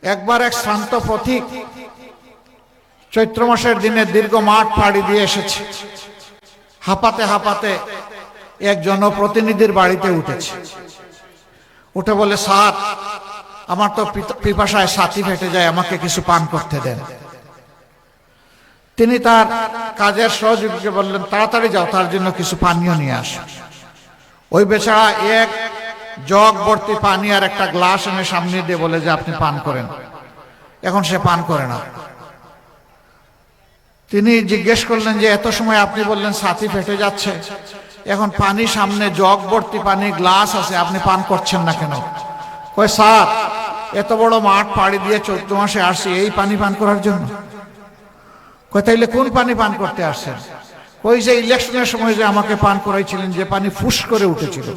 একবার এক শ্রান্ত পথিক চৈত্র মাসের দিনে দীর্ঘ মাঠ পাড়ি দিয়ে এসেছে। হাঁপাতে হাঁপাতে এক জনপ্রতিনিধির বাড়িতে উঠেছে। উঠে বলে, স্যার, আমার তো পিপাসায় ছাতি ফেটে যায়, আমাকে কিছু পান করতে দেন। তিনি তার কাজের সহযোগীকে বললেন, তাড়াতাড়ি যাও, তার জন্য কিছু পানীয় নিয়ে আস। ওই বেচারা এক জগ ভর্তি পানি আর একটা গ্লাস এনে সামনে দিয়ে বলে যে আপনি পান করেন। এখন সে পান করে না। তিনি জিজ্ঞেস করলেন যে এত সময় আপনি বললেন ছাতি ফেটে যাচ্ছে, এখন পানি সামনে জগ ভর্তি পানি, গ্লাস আছে, আপনি পান করছেন না কেন? কয়, স্যার, এত বড় মাঠ পাড়ি দিয়ে চৈত্র মাসে আসছি এই পানি পান করার জন্য। কয়, তাইলে কোন পানি পান করতে আসছেন? ওই যে ইলেকশনের সময় যে আমাকে পান করাইছিলেন, যে পানি ফুস করে উঠেছিল।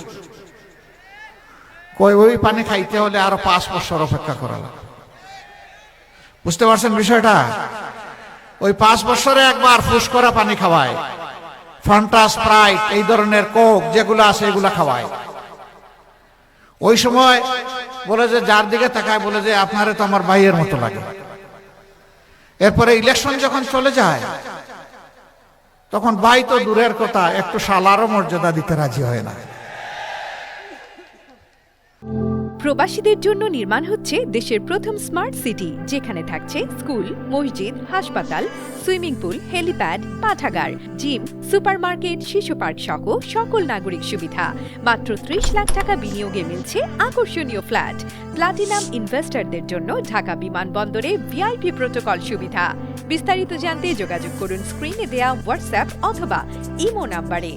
কয়, ওই পানি খাইতে হলে আরো 5 বছর অপেক্ষা করা লাগবে। বুঝতে পারছেন বিষয়টা? ওই 5 বছরে একবার ফুস করা পানি খাওয়ায়, ফান্টা, স্প্রাইট, এই ধরনের কোক যেগুলো আছে এগুলা খাওয়ায়। ওই সময় বলে যে যার দিকে তাকায় বলে যে আপনারে তো আমার ভাইয়ের মতো লাগে। এরপরে ইলেকশন যখন চলে যায়, তখন ভাই তো দূরের কথা, একটু শালারও মর্যাদা দিতে রাজি হয় না। প্রবাসীদের জন্য নির্মাণ হচ্ছে দেশের প্রথম স্মার্ট সিটি, যেখানে থাকছে স্কুল, মসজিদ, হাসপাতাল, সুইমিং পুল, হেলিপ্যাড, পাঠাগার, জিম, সুপারমার্কেট, শিশু পার্ক সহ সকল নাগরিক সুবিধা। মাত্র 30 লাখ টাকা বিনিয়োগে মিলছে আকর্ষণীয় ফ্ল্যাট। প্লাটিনাম ইনভেস্টরদের জন্য ঢাকা বিমানবন্দরে ভিআইপি প্রোটোকল সুবিধা। বিস্তারিত জানতে যোগাযোগ করুন স্ক্রিনে দেয়া হোয়াটসঅ্যাপ অথবা ইমো নাম্বারে।